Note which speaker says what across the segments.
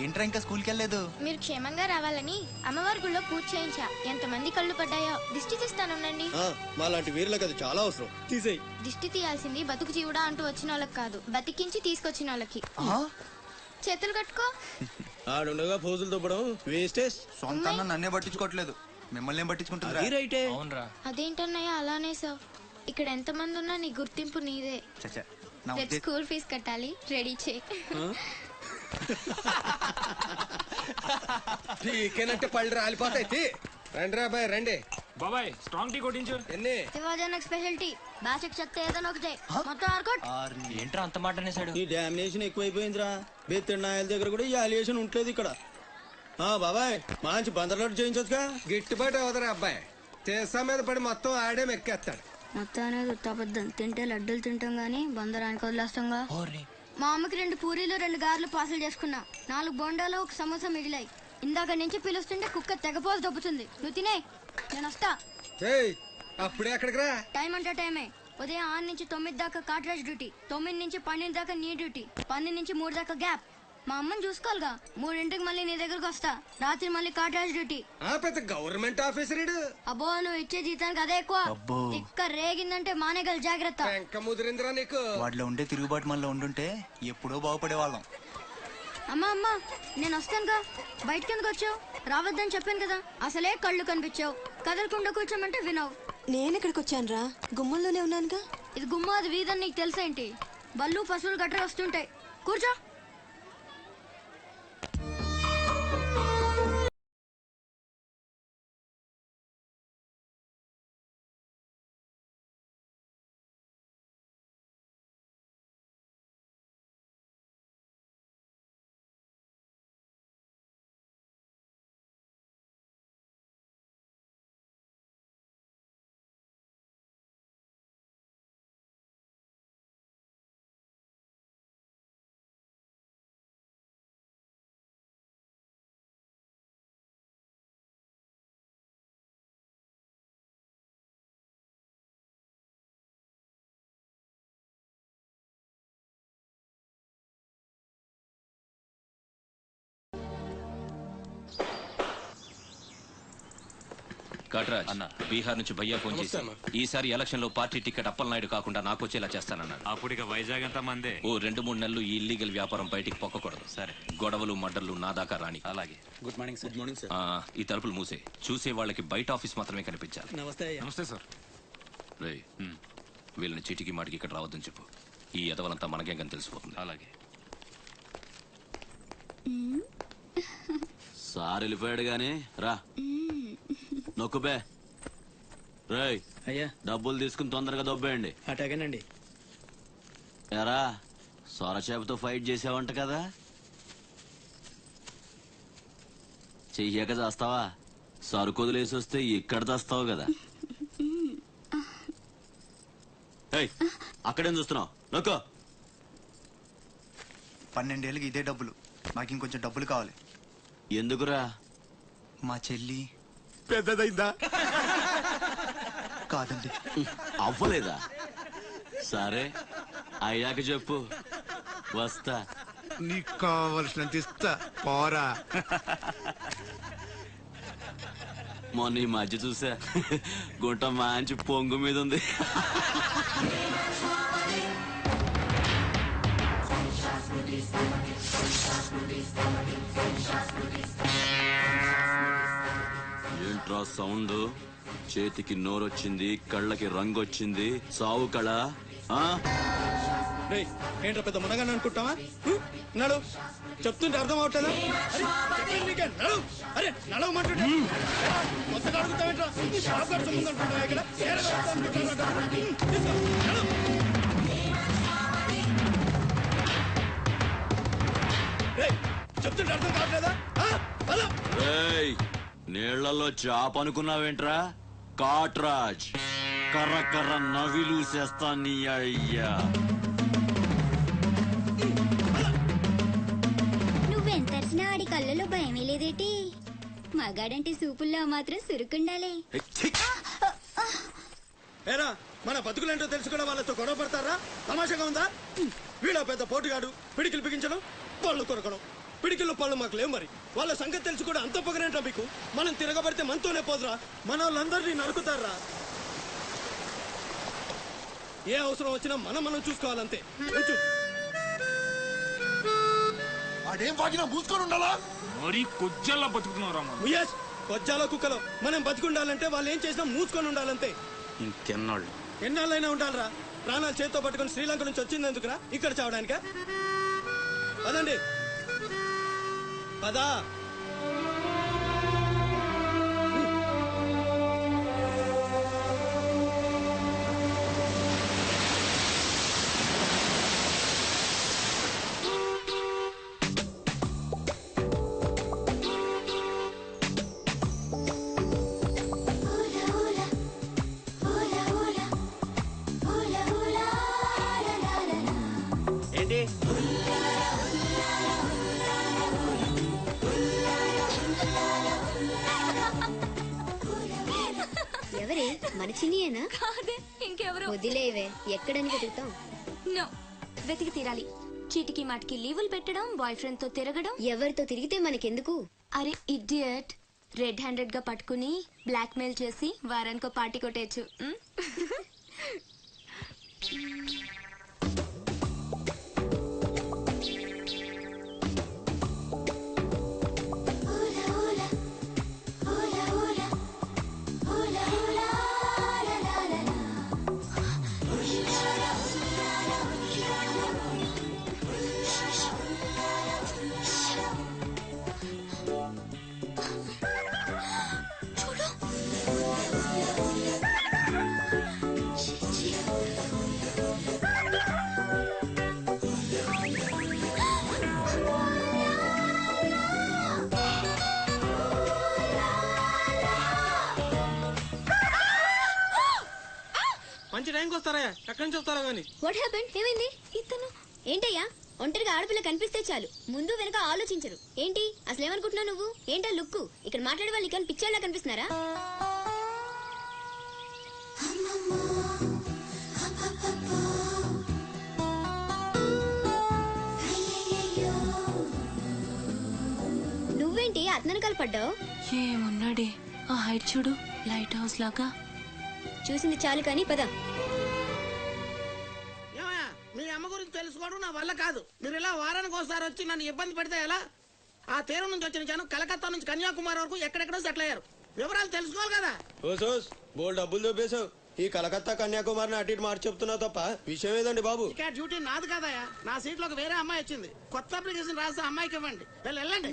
Speaker 1: ఏంట్రా ఇంకా స్కూల్కి వెళ్ళలేదు?
Speaker 2: మీరు క్షేమంగా రావాలని అమ్మవారి గుళ్ళో పూజ చేయించా. ఎంతమంది కళ్ళు పడ్డాయో. దిష్టి తీస్తానుండండి.
Speaker 3: మాలాంటి వీరులకు అది చాలా అవసరం. తీసేయి.
Speaker 2: దిష్టి తీయాల్సింది బతుకు జీవుడా అంటూ వచ్చిన వాళ్ళకి కాదు, బతికించి తీసుకొచ్చిన వాళ్ళకి. చేతులు కట్టుకో.
Speaker 3: ఆడుండగా ఫోజులు తప్పడం వేస్టేజ్.
Speaker 1: సొంత అన్న నన్నే పట్టించుకోవట్లేదు, మిమ్మల్ని ఏం పట్టించుకుంటారా?
Speaker 2: అదేంటన్నయ్య అలానే సార్. ఇక్కడ ఎంత మంది ఉన్నా నీ గుర్తింపు నీదే. రేపు స్కూల్ ఫీజు కట్టాలి, రెడీ చేయి.
Speaker 3: టీకేనంటే పళ్ళు రాలిపోతాయి. రండి రా బాయ్, రండి
Speaker 4: బాబాయ్. స్ట్రాంగ్ టీ కొట్టించు.
Speaker 3: ఎన్ని
Speaker 2: శివాజీ స్పెషల్ టీ బాచక్ చెత్త ఏదైనా ఒకటే మొత్తం ఆర్కోట్.
Speaker 4: ఏంట్రా అంత మాట అనేసాడు?
Speaker 3: ఈ డామినేషన్ ఎక్కువైపోయిందిరా. బెత్తినాయల దగ్గర కూడా ఈ అలియేషన్ ఉంటలేదు ఇక్కడ. బాబాయ్ మంచి బందర్లాట్ చేయించొచ్చుగా. గిట్టుబాటు అవుతారా అబ్బాయి? చేసా మీద పడి మొత్తం ఆడే మెక్కేస్తాడు.
Speaker 2: మొత్తం అనేది ఉత్తాబద్ధం. తింటే లడ్డూలు తింటాం గానీ బందరానికి వదిలేస్తాంగా. మా అమ్మకి 2 పూరీలు 2 గారెలు పార్సల్ చేసుకున్నా. 4 బోండాలు 1 సమోసా మిగిలాయి. ఇందాక నుంచి పిలుస్తుంటే కుక్క తెగపోసి దొబ్బుతుంది. నువ్వు తినే, నేను వస్తా.
Speaker 3: అప్పుడే అక్కడికి రా.
Speaker 2: టైం అంటే టైమే. ఉదయం 6 నుంచి 9 దాకా కాట్రాజ్ డ్యూటీ, 9 నుంచి 12 దాకా నీ డ్యూటీ, 12 నుంచి 3 దాకా గ్యాప్. మా అమ్మని చూసుకోవాలిగా. 3ంటికి మళ్ళీ నీ దగ్గరకు వస్తా. రాత్రి మళ్ళీ కాట్రాజ్ డ్యూటీ.
Speaker 3: పెద్ద గవర్నమెంట్ ఆఫీసర్.
Speaker 2: అబ్బో, నువ్వు ఇచ్చే జీతానికి అదే ఎక్కువ. తిక్క రేగిందంటే మానేగల జాగ్రత్త.
Speaker 3: ముదిరిందిరా నీకు.
Speaker 1: వాటిలో ఉండే తిరుగుబాటు మనలో ఉండుంటే ఎప్పుడో బాగుపడే వాళ్ళం.
Speaker 2: అమ్మా అమ్మా, నేను వస్తానుగా. బయటకి ఎందుకు వచ్చావు? రావద్దని చెప్పాను కదా. అసలే కళ్ళు కనిపించావు. కదలకుండా కూర్చోమంటే వినవు.
Speaker 5: నేను ఇక్కడికి వచ్చాను రా, గుమ్మంలోనే ఉన్నానుగా.
Speaker 2: ఇది గుమ్మ, అది వీధని నీకు తెలుసేంటి? బళ్ళు పశువులు గట్రా వస్తుంటాయి. కూర్చో.
Speaker 6: కట్రాజ్ అన్న, బీహార్ నుంచి భయ్యా ఫోన్ చేసి ఈసారి ఎలక్షన్ లో పార్టీ టికెట్ అప్పలనాయుడు కాకుండా నాకు వచ్చేలా చేస్తానన్నాడు.
Speaker 4: అప్పుడు ఇక వైజాగ్ అంతా మందే.
Speaker 6: ఓ 2-3 నెలలు ఈ ఇల్లీగల్ వ్యాపారం బయటికి పొక్కకూడదు. సరే, గొడవలు మడ్డర్లు నా దాకా రాని. అలాగే.
Speaker 3: Good morning sir. Good morning sir.
Speaker 6: ఈ తలుపులు మూసే. చూసే వాళ్ళకి బయట ఆఫీస్ మాత్రమే కనిపించాలి.
Speaker 3: నమస్తే.
Speaker 4: నమస్తే సార్.
Speaker 6: రేయ్, వీళ్ళని చీటికి మాటికి ఇక్కడ రావద్దని చెప్పు. ఈ ఎదవలంతా మనకేం కానీ తెలిసిపోతుంది. అలాగే.
Speaker 7: సార్ వెళ్ళిపోయాడు గాని రా నొక్కుబే. రేయ్
Speaker 3: అయ్యా,
Speaker 7: డబ్బులు తీసుకుని తొందరగా దొబ్బేయండి.
Speaker 3: అటాగేనండి.
Speaker 7: ఎరా సొరచేపతో ఫైట్ చేసావంట కదా, చెయ్యాక చేస్తావా? సరుకు వదిలేసి వస్తే ఇక్కడ తెస్తావు కదా. అక్కడేం చూస్తున్నావు? నొక్కో.
Speaker 1: 12 ఏళ్ళకి ఇదే డబ్బులు. నాకు ఇంకొంచెం డబ్బులు కావాలి.
Speaker 7: ఎందుకురా?
Speaker 1: మా చెల్లి
Speaker 3: పెద్దదైందా?
Speaker 1: కాదండి.
Speaker 7: అవ్వలేదా? సరే అయ్యాక చెప్పు, వస్తా.
Speaker 8: నీకు కావలసినంత ఇస్తా, పోరా.
Speaker 7: మొన్న ఈ మధ్య చూసా, గుంట మంచి పొంగు మీద ఉంది. ఏంట్రా సౌండ్? చేతికి నోరొచ్చింది, కళ్ళకి రంగు వచ్చింది. సావు కళ.
Speaker 3: ఏంట్రా పెద్ద మునగాని అనుకుంటావా? నడు, చెప్తుంటే అర్థం అవట్లేదా? అరే నడవమంటుంటే కొత్తగా అడుగుతావేంట్రా? ఇక్కడ చెప్తుంటే అర్థం కావట్లేదా?
Speaker 7: నీళ్లలో చాప అనుకున్నావేంట్రా? కాట్రాజ్ కర్ర కర్ర నవిలూసేస్తా నీ అయ్యా.
Speaker 9: నువ్వెంతరిసినా ఆడి కళ్ళలో భయమే లేదేటి? మగాడంటే సూపుల్లో మాత్రం సురుకుండాలే.
Speaker 3: ఏరా, మన బతుకులేంటో తెలుసుకున్న వాళ్ళతో గొడవ పడతారా? తమాషాగా ఉందా? వీళ్ళ పెద్ద పోటుగాడు, పిడికిలు బిగించడం, పళ్ళు కొరకడం. పిడికిల్లో పళ్ళు మాకు లేవు మరి. వాళ్ళ సంగతి తెలిసి కూడా అంత పొగరేంటా మీకు? మనం తిరగబడితే మనతోనే పోదురా, మన వాళ్ళందరినీ నరుకుతారా. ఏ అవసరం వచ్చినా మనం చూసుకోవాలంతే.
Speaker 8: వాడేం వాగినా మూసుకొని ఉండాలా?
Speaker 4: మరీ కొజ్జల్లా బతుకుతున్నారా
Speaker 3: ముయేష్, కొజ్జాలో కుక్కలో మనం బతికుండాలంటే వాళ్ళు ఏం చేసినా మూసుకొని ఉండాలంతే.
Speaker 7: ఇంకెన్నాళ్ళు
Speaker 3: ఎన్నాళ్ళైనా ఉండాలరా. ప్రాణాలు చేత్తో పట్టుకొని శ్రీలంక నుంచి వచ్చిందెందుకురా? ఇక్కడ చావడానిక? పదండి పదా.
Speaker 7: ఏంటి
Speaker 9: ఎవరే మన చిన్నియేనా?
Speaker 2: కాదే ఇంకెవరు?
Speaker 9: వదిలేవే, ఎక్కడని వెతుకుతాం?
Speaker 2: నో, వెతికి తీరాలి. చీటికి మాటికి లీవులు పెట్టడం, బాయ్ ఫ్రెండ్ తో తిరగడం.
Speaker 9: ఎవరితో తిరిగితే మనకెందుకు?
Speaker 2: అరే ఇడియట్, రెడ్ హ్యాండెడ్ గా పట్టుకుని బ్లాక్ మెయిల్ చేసి వారానికో పార్టీ కొట్టేయచ్చు.
Speaker 3: మంచి టైంకి వస్తారా? ఎక్కడి నుంచి వస్తారా గానీ?
Speaker 9: What happened? ఏమైంది?
Speaker 2: ఇతను
Speaker 9: ఏంటయ్యా, ఒంటరిగా ఆడపిల్ల కనిపిస్తే చాలు ముందు వెనక ఆలోచించరు. ఏంటి అసలు ఏమనుకుంటున్నావు నువ్వు? ఏంటా లుక్కు? ఇక్కడ మాట్లాడే వాళ్ళు ఇక్కడ పిక్చర్లా కనిపిస్తున్నారా? నువ్వేంటి అతనకాలు పడ్డావు?
Speaker 2: ఏమున్నాడే ఆ హైట్ చూడు, లైట్ హౌస్ లాగా.
Speaker 9: చూసింది చాలు కానీ పద.
Speaker 10: మీ అమ్మ గురించి తెలుసుకోవడం నా వల్ల కాదు. మీరు ఇలా వారానికి ఒకసారి వచ్చి నన్ను ఇబ్బంది పెడితే ఎలా? ఆ తీరం నుంచి వచ్చిన జనం కలకత్తా నుంచి కన్యాకుమారి వరకు ఎక్కడెక్కడో సెటిల్ అయ్యారు. వివరాలు తెలుసుకోవాలి కదా.
Speaker 3: బోల్ డబ్బులు దొబ్బేశావు. ఈ కలకత్తా కన్యాకుమారిని అటు ఇటు మార్చి చెప్తున్నావు తప్ప విషయం ఏదండి బాబు?
Speaker 10: ఇక్కడ డ్యూటీ నాది కదయా. నా సీట్ లోకి వేరే అమ్మాయి వచ్చింది. కొత్త అప్లికేషన్ రాస్తే అమ్మాయికి ఇవ్వండి. వెళ్ళండి.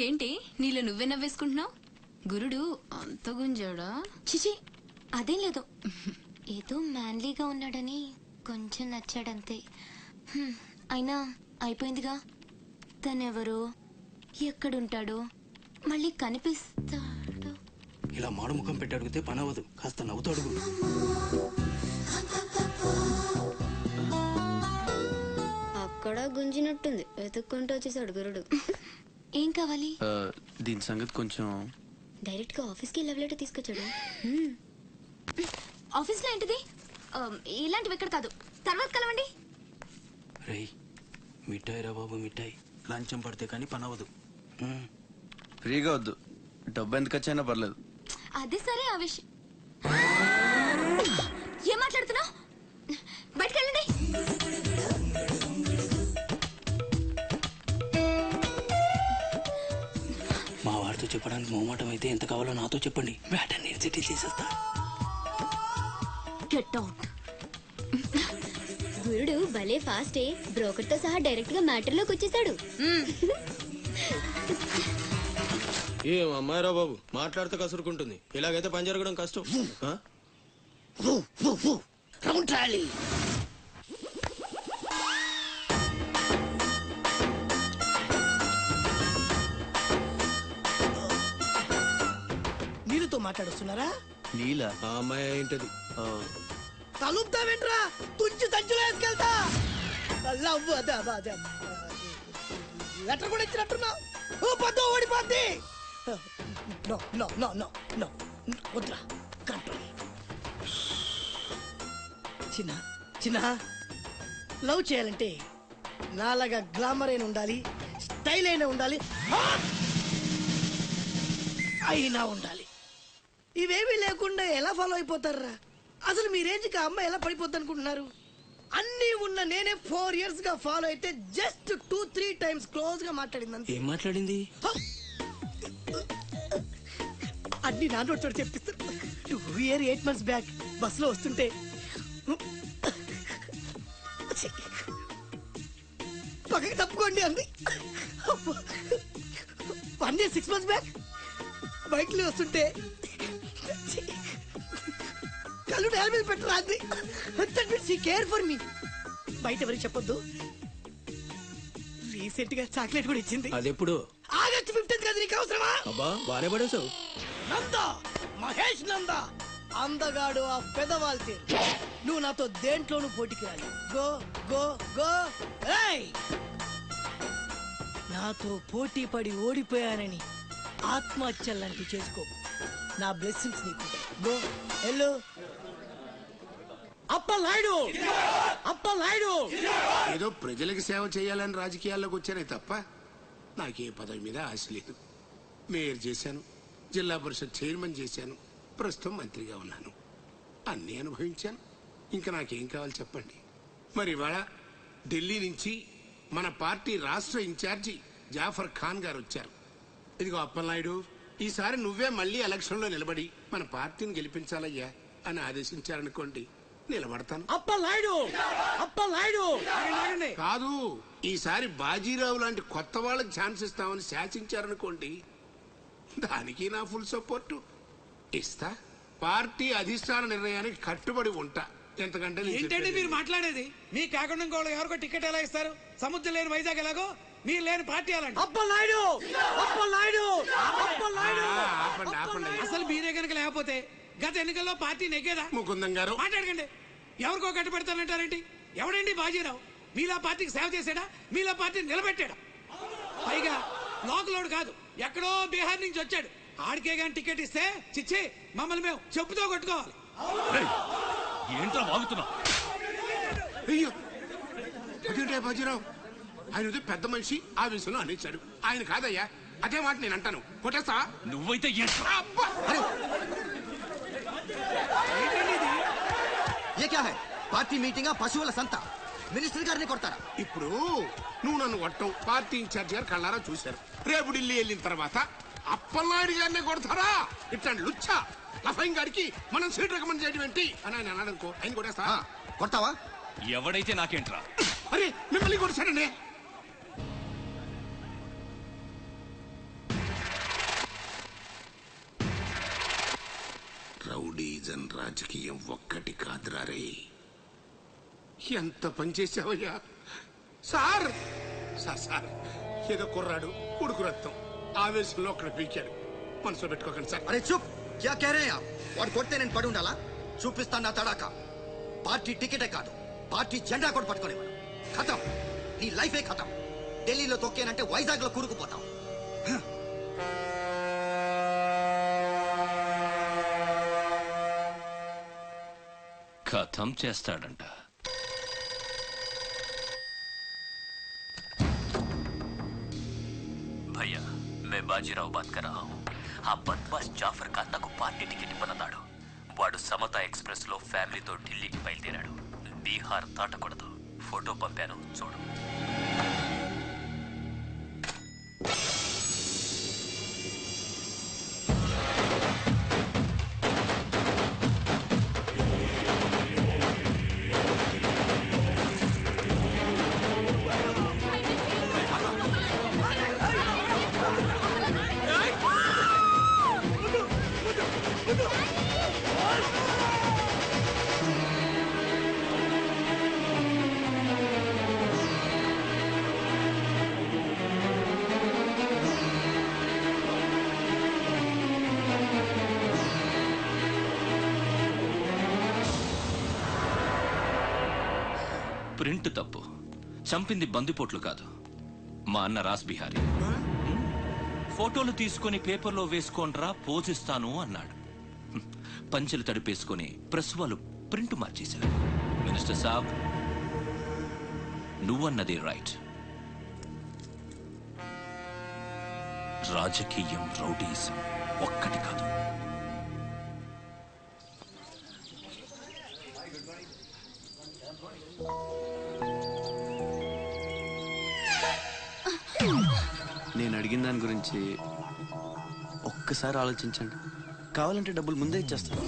Speaker 2: ఏంటి నీళ్ళు నువ్వే నవ్వేసుకుంటున్నావు? గురుడు అంత గుంజాడా? చిచి అదేం లేదు, ఏదో మ్యాన్లీగా ఉన్నాడని కొంచెం నచ్చాడంతే. అయినా అయిపోయిందిగా. తనెవరో, ఎక్కడుంటాడో, మళ్ళీ కనిపిస్తాడు.
Speaker 7: ఇలా మాడు ముఖం పెట్టి అడిగితే పని అవ్వదు. కాస్త నవ్వుతూ అడుగు.
Speaker 9: అక్కడ గుంజినట్టుంది, వెతుక్కుంటూ వచ్చేసాడు గురుడు.
Speaker 2: ఏం కావాలి?
Speaker 7: దీని సంగతి కొంచెం.
Speaker 9: డైరెక్ట్ గా ఆఫీస్ కి లవ్ లెటర్ తీసుకొచ్చాడు.
Speaker 2: ఆఫీస్ లో ఏంటిది? ఇలాంటివి ఎక్కడ కాదు, తర్వాత కలవండి.
Speaker 7: రేయ్ మిఠాయి రా బాబు, మిఠాయి. లంచం పడితే కానీ పని అవ్వదు.
Speaker 1: ఫ్రీగా వద్దు, డబ్బు ఎంత ఖర్చైనా పర్లేదు.
Speaker 2: అది సరే, ఆ విషయం ఏం మాట్లాడుతున్నావు? బయటకు వెళ్ళండి.
Speaker 7: మా వాడితో చెప్పడానికి మొహమాటం అయితే ఎంత కావాలో నాతో చెప్పండి. వేటని సెటిల్ చేసేస్తా.
Speaker 2: Get out.
Speaker 9: గురుడు భలే ఫాస్టే, బ్రోకర్ తో సహా డైరెక్ట్ గా మ్యాటర్ లోకి వచ్చేసాడు.
Speaker 3: ఏం అమ్మాయిరా బాబు, మాట్లాడితే కసురుకుంటుంది. ఇలాగైతే పని జరగడం కష్టం.
Speaker 10: నీళ్ళతో మాట్లాడుస్తున్నారా?
Speaker 1: నీలా?
Speaker 3: ఆ అమ్మాయి ఏంటది?
Speaker 10: తలుపుతా వెంట్రా, తుంచి సంచులో వేసుకెళ్తా. లెటర్ కూడా ఇచ్చినట్టున్నావు. ఓ పద్దు ఓడిపోద్ది. No no no no no వద్దురా, కంట్రోల్. చిన్న చిన్న లవ్ చేయాలంటే నాలాగా గ్లామర్ అయిన ఉండాలి, స్టైల్ అయినా ఉండాలి, అయినా ఉండాలి. ఇవేమీ లేకుండా ఎలా ఫాలో అయిపోతారా? అసలు మీ రేంజ్కి ఆ అమ్మాయి ఎలా పడిపోద్ది అనుకుంటున్నారు? అన్నీ ఉన్న నేనే 4 years గా ఫాలో అయితే జస్ట్ 2-3 times క్లోజ్ గా మాట్లాడింది.
Speaker 3: ఏం మాట్లాడింది?
Speaker 10: అన్ని నా నోట్ చోటు చెప్పిస్తారు. 8 months బ్యాక్ బస్సులో వస్తుంటే పక్కకి తప్పుకోండి అంది. 1 year 6 months బ్యాక్ బైక్ లో వస్తుంటే కళ్ళు నేల మీద పెట్టరా అంది. That means she care for me. బయట ఎవరికి చెప్పొద్దు. రీసెంట్ గా చాక్లెట్ కూడా ఇచ్చింది.
Speaker 3: అదెప్పుడు?
Speaker 10: ఆగస్ట్ 15th కదా. నీకు అవసరమా?
Speaker 3: అబ్బా బానే పడేసావు.
Speaker 10: నందా, మహేష్ నందా, అందగాడు ఆ పెదవాళ్ళ తీరు. నువ్వు నాతో దేంట్లోనూ పోటీకి రాలి. Go go go. ఏయ్, నాతో పోటీ పడి ఓడిపోయానని ఆత్మహత్యలాంటి చేసుకో. నా బ్లెస్సింగ్స్ నీకు. Go hello. అప్పలాయుడు, అప్పలాయుడు.
Speaker 8: ఏదో ప్రజలకు సేవ చేయాలని రాజకీయాల్లోకి వచ్చానే తప్ప నాకే పదవి మీద ఆశ లేదు. మేయర్ చేశాను, జిల్లా పరిషత్ చైర్మన్ చేశాను, ప్రస్తుతం మంత్రిగా ఉన్నాను. అన్నీ అనుభవించాను. ఇంకా నాకేం కావాలి చెప్పండి. మరి ఇవాళ ఢిల్లీ నుంచి మన పార్టీ రాష్ట్ర ఇన్ఛార్జి జాఫర్ ఖాన్ గారు వచ్చారు. ఇదిగో అప్పలనాయుడు, ఈసారి నువ్వే మళ్ళీ ఎలక్షన్లో నిలబడి మన పార్టీని గెలిపించాలయ్యా అని ఆదేశించారనుకోండి, నిలబడతాను.
Speaker 10: అప్పలాయుడు, అప్పలాయుడు
Speaker 8: కాదు, ఈసారి బాజీరావు లాంటి కొత్త వాళ్ళకి ఛాన్స్ ఇస్తామని శాసించారనుకోండి, దానికి నా ఫుల్ సపోర్టు ఇస్తా. పార్టీ అధిష్టాన నిర్ణయానికి కట్టుబడి ఉంటా. ఎంతకంటే
Speaker 11: ఏంటండి మీరు మాట్లాడేది? మీ కాకుండా ఇంకోళ్ళు ఎవరికో టికెట్ ఎలా ఇస్తారు? సముద్రం లేని వైజాగ్ ఎలాగో మీరు లేని పార్టీ అలాంటి.
Speaker 10: అప్పలాయుడు, అప్పలాయుడు, అప్పలాయుడు.
Speaker 11: అసలు మీరే కనుక లేకపోతే గత ఎన్నికల్లో పార్టీ నెగ్గేదా?
Speaker 8: ముకుందం గారు
Speaker 11: మాట్లాడకండి. ఎవరికో కట్టు పెడతానంటారేంటి? ఎవడండి బాజీరావు? మీలా పార్టీకి సేవ చేశాడా? మీలా పార్టీని నిలబెట్టాడా? పైగా లోకలోడు కాదు, ఎక్కడో బీహార్ నుంచి వచ్చాడు. ఆడికే గాని టికెట్ ఇస్తే చిచ్చి మమ్మల్ని మేము చెప్పుతో కొట్టుకోవాలి.
Speaker 6: ఏంట్రా వాగుతున్నావు?
Speaker 8: అయ్యో అదేంటే బాజీరావు, ఆయన పెద్ద మనిషి ఆ విషయంలో అనేశాడు. ఆయన కాదయ్యా, అదే మాట నేను అంటాను. కొట్టేస్తా.
Speaker 6: నువ్వైతే
Speaker 1: పార్టీ మీటింగ్ పశువుల సంత. మినిస్టర్ గారిని కొడతారా?
Speaker 8: ఇప్పుడు నువ్వు నన్ను కొట్టం పార్టీ ఇన్ఛార్జ్ గారు కళ్ళారా చూశారు. రేపు ఢిల్లీ వెళ్ళిన తర్వాత అప్పలనాయుడు గారిని కొడతారా? ఇట్లాంటి లుచ్చా లఫైన్ గారికి మనం సీట్ రికమెండ్ చేయడం ఏంటి అని ఆయన అన్నాడు అనుకో, ఆయన కొట్టేస్తా.
Speaker 1: కొడతావా?
Speaker 6: ఎవడైతే నాకేంట్రా?
Speaker 8: అరే మిమ్మల్ని కొడతాడండి. రౌడీజన్ రాజకీయం ఒక్కటి కాదురా రే. ఎంత పనిచేసావయ్యా సార్. సార్ సార్ ఏదో కుర్రాడు ఉడుకు రక్తం ఆవేశంలో అక్కడ పీకాడు. మనసులో పెట్టుకోకండి సార్.
Speaker 1: అరే చూప్, క్యా కహ రహే ఆప్? వాడు కొడితే నేను పడి ఉండాలా? చూపిస్తాను నా తడాక. పార్టీ టికెటే కాదు, పార్టీ జెండా కూడా పట్టుకోలేవాడు. ఖతం, నీ లైఫే ఖతం. ఢిల్లీలో తొక్కేనంటే వైజాగ్ లో కూరుకుపోతాం.
Speaker 6: ఖతం చేస్తాడంట.
Speaker 7: भैया मैं बाजीराव बात कर रहा हूँ. ఆ బద్మాష్ జాఫర్ ఖాన్ నాకు పార్టీ టికెట్ ఇవ్వనన్నాడు. వాడు సమతా ఎక్స్ప్రెస్ లో ఫ్యామిలీతో ఢిల్లీకి బయలుదేరాడు. బీహార్ దాటకూడదు. ఫోటో పంపాను చూడు.
Speaker 6: ప్రింట్ తప్పు. చంపింది బందిపోట్లు కాదు, మా అన్న రాస్ బిహారీ. ఫోటోలు తీసుకొని పేపర్లో వేసుకోనరా పోజిస్తాను అన్నాడు. పంచెలు తడిపేసుకొని ప్రెస్ వాళ్ళు ప్రింట్ మార్చేశారు. మినిస్టర్ సాబ్, నువ్వన్నది రైట్. రాజకీయం, రౌడీజం ఒక్కటి కాదు.
Speaker 12: నేను అడిగిన దాని గురించి ఒక్కసారి ఆలోచించండి. కావాలంటే డబ్బులు ముందే ఇచ్చేస్తాను.